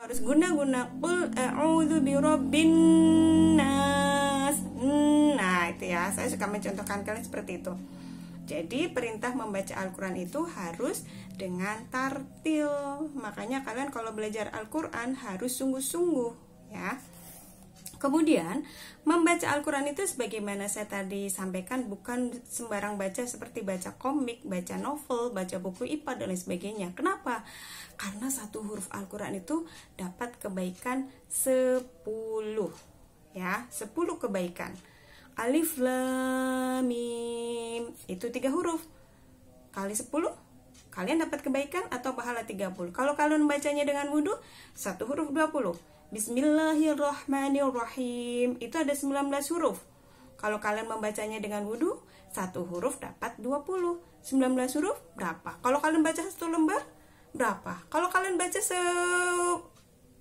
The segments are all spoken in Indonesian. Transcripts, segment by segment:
Harus guna qul a'udzu birabbin nas. Nah, itu ya, saya suka mencontohkan kalian seperti itu. Jadi perintah membaca Al-Quran itu harus dengan tartil. Makanya kalian kalau belajar Al-Quran harus sungguh-sungguh ya. Kemudian membaca Al-Quran itu sebagaimana saya tadi sampaikan, bukan sembarang baca seperti baca komik, baca novel, baca buku IPA dan lain sebagainya. Kenapa? Karena satu huruf Al-Quran itu dapat kebaikan 10 ya, 10 kebaikan. Alif lam mim itu 3 huruf kali 10 kalian dapat kebaikan atau pahala 30. Kalau kalian membacanya dengan wudu, 1 huruf 20. Bismillahirrahmanirrahim itu ada 19 huruf. Kalau kalian membacanya dengan wudu, 1 huruf dapat 20. 19 huruf berapa? Kalau kalian baca 1 lembar berapa? Kalau kalian baca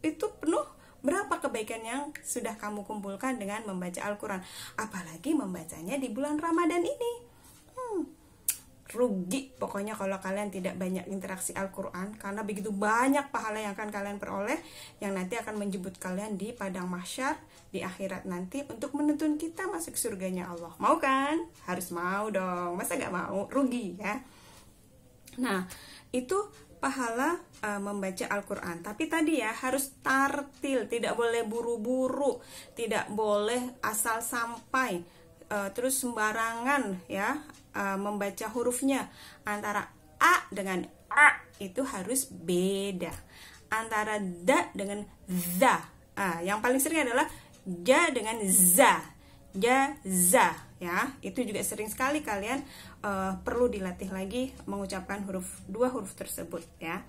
itu penuh, berapa kebaikan yang sudah kamu kumpulkan dengan membaca Al-Quran? Apalagi membacanya di bulan Ramadan ini. Rugi pokoknya kalau kalian tidak banyak interaksi Al-Quran, karena begitu banyak pahala yang akan kalian peroleh, yang nanti akan menjemput kalian di padang mahsyar di akhirat nanti untuk menuntun kita masuk surganya Allah. Mau kan? Harus mau dong, masa gak mau? Rugi ya. Nah, itu pahala membaca Al-Quran. Tapi tadi ya, harus tartil, tidak boleh buru-buru, tidak boleh asal sampai, terus sembarangan ya membaca hurufnya. Antara A dengan A itu harus beda. Antara da dengan za. Yang paling sering adalah ja dengan za. Ja, za ya. Itu juga sering sekali kalian perlu dilatih lagi mengucapkan 2 huruf tersebut ya.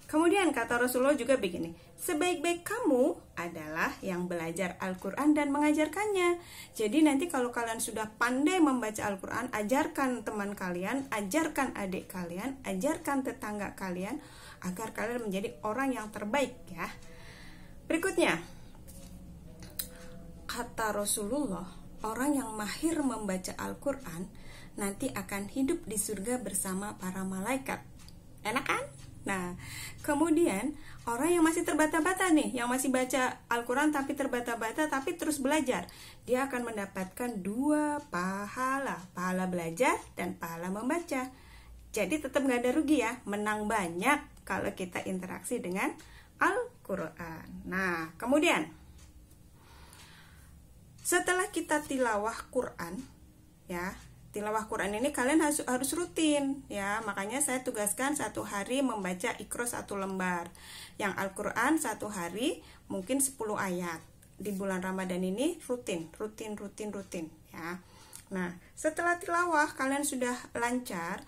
Kemudian kata Rasulullah juga begini, sebaik-baik kamu adalah yang belajar Al-Quran dan mengajarkannya. Jadi nanti kalau kalian sudah pandai membaca Al-Quran, ajarkan teman kalian, ajarkan adik kalian, ajarkan tetangga kalian, agar kalian menjadi orang yang terbaik ya. Berikutnya, kata Rasulullah, orang yang mahir membaca Al-Quran nanti akan hidup di surga bersama para malaikat. Enak kan? Nah, kemudian orang yang masih terbata-bata nih, yang masih baca Al-Quran tapi terbata-bata tapi terus belajar, dia akan mendapatkan 2 pahala, pahala belajar dan pahala membaca. Jadi tetap gak ada rugi ya, menang banyak kalau kita interaksi dengan Al-Quran. Nah, kemudian setelah kita tilawah Quran ya, tilawah Quran ini kalian harus rutin ya. Makanya saya tugaskan 1 hari membaca Iqra 1 lembar. Yang Al-Quran 1 hari mungkin 10 ayat. Di bulan Ramadan ini rutin ya. Nah, setelah tilawah kalian sudah lancar,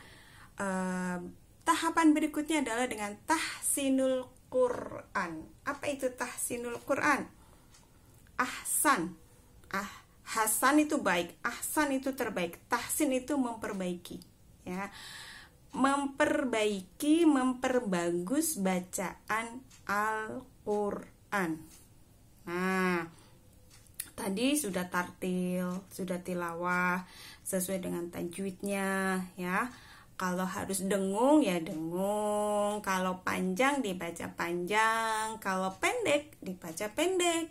tahapan berikutnya adalah dengan tahsinul Quran. Apa itu tahsinul Quran? Ahsan. Hasan itu baik, ahsan itu terbaik, tahsin itu memperbaiki ya. Memperbaiki, memperbagus bacaan Al-Quran. Nah, tadi sudah tartil, sudah tilawah sesuai dengan tajwidnya ya. Kalau harus dengung ya dengung, kalau panjang dibaca panjang, kalau pendek dibaca pendek.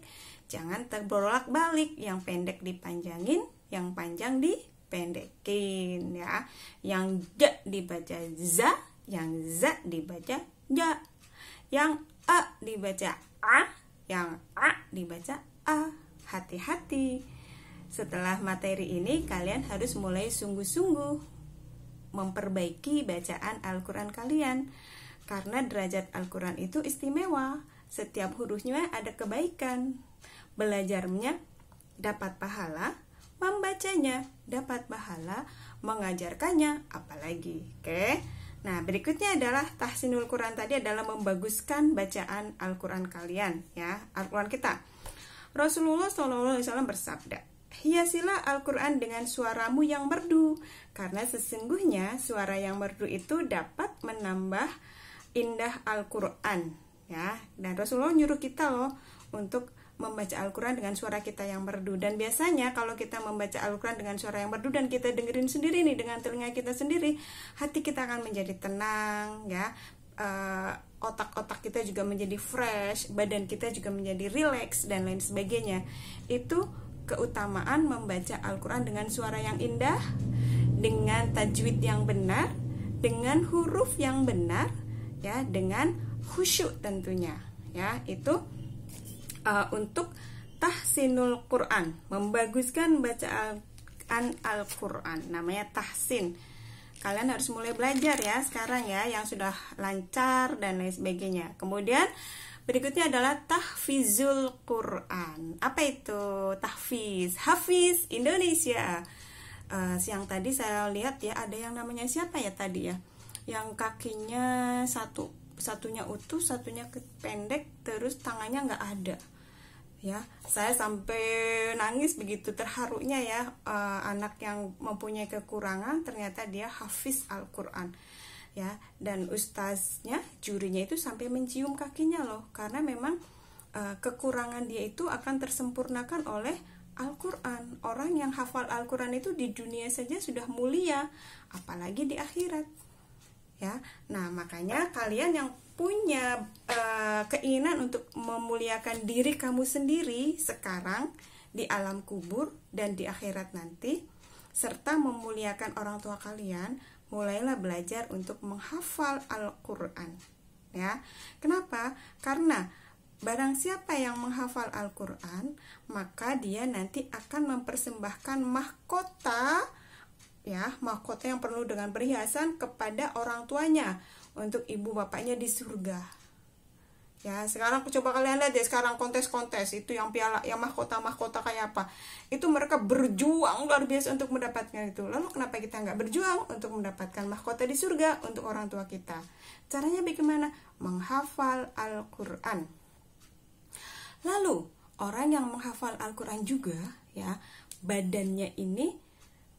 Jangan terbolak-balik, yang pendek dipanjangin, yang panjang dipendekin ya. Yang ja dibaca za, yang za dibaca ja. Yang a dibaca a, yang a dibaca a. Hati-hati. Setelah materi ini kalian harus mulai sungguh-sungguh memperbaiki bacaan Al-Quran kalian. Karena derajat Al-Quran itu istimewa. Setiap hurufnya ada kebaikan. Belajarnya dapat pahala, membacanya dapat pahala, mengajarkannya apalagi. Oke. Nah, berikutnya adalah tahsinul Quran. Tadi adalah membaguskan bacaan Al-Quran kalian ya, Al-Quran kita. Rasulullah SAW bersabda, hiasilah Al-Quran dengan suaramu yang merdu, karena sesungguhnya suara yang merdu itu dapat menambah indah Al-Quran ya. Dan Rasulullah nyuruh kita loh untuk membaca Al-Quran dengan suara kita yang merdu. Dan biasanya kalau kita membaca Al-Quran dengan suara yang merdu dan kita dengerin sendiri nih dengan telinga kita sendiri, hati kita akan menjadi tenang ya. otak-otak kita juga menjadi fresh, badan kita juga menjadi rileks dan lain sebagainya. Itu keutamaan membaca Al-Quran dengan suara yang indah, dengan tajwid yang benar, dengan huruf yang benar, ya, dengan khusyuk tentunya, ya. Itu untuk tahsinul Quran, membaguskan bacaan Al-Quran, namanya tahsin. Kalian harus mulai belajar ya sekarang ya, yang sudah lancar dan lain sebagainya. Kemudian berikutnya adalah tahfizul Quran. Apa itu tahfiz? Hafiz Indonesia. Siang tadi saya lihat ya, ada yang namanya siapa ya tadi ya, yang kakinya satunya utuh, satunya pendek, terus tangannya nggak ada. Ya, saya sampai nangis begitu terharunya ya, anak yang mempunyai kekurangan ternyata dia hafiz Al-Quran, ya. Dan ustaznya, jurinya itu sampai mencium kakinya loh, karena memang kekurangan dia itu akan tersempurnakan oleh Al-Quran. Orang yang hafal Al-Quran itu di dunia saja sudah mulia, apalagi di akhirat, ya. Nah, makanya kalian yang punya keinginan untuk memuliakan diri kamu sendiri sekarang, di alam kubur dan di akhirat nanti, serta memuliakan orang tua kalian, mulailah belajar untuk menghafal Al-Quran, ya. Kenapa? Karena barang siapa yang menghafal Al-Quran, maka dia nanti akan mempersembahkan mahkota, ya, mahkota yang penuh dengan perhiasan kepada orang tuanya, untuk ibu bapaknya di surga. Ya, sekarang coba kalian lihat ya, sekarang kontes-kontes itu yang piala, yang mahkota kayak apa, itu mereka berjuang luar biasa untuk mendapatkan itu. Lalu kenapa kita nggak berjuang untuk mendapatkan mahkota di surga untuk orang tua kita? Caranya bagaimana? Menghafal Al-Quran. Lalu orang yang menghafal Al-Quran juga, ya, badannya ini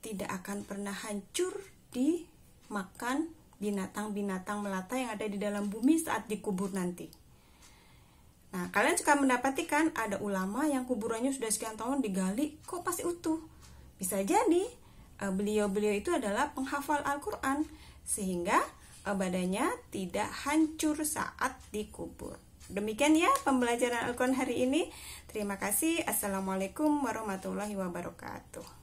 tidak akan pernah hancur dimakan binatang-binatang melata yang ada di dalam bumi saat dikubur nanti. Nah, kalian suka mendapati kan ada ulama yang kuburannya sudah sekian tahun digali, kok pasti utuh. Bisa jadi beliau-beliau itu adalah penghafal Al-Quran, sehingga badannya tidak hancur saat dikubur. Demikian ya pembelajaran Al-Quran hari ini. Terima kasih. Assalamualaikum warahmatullahi wabarakatuh.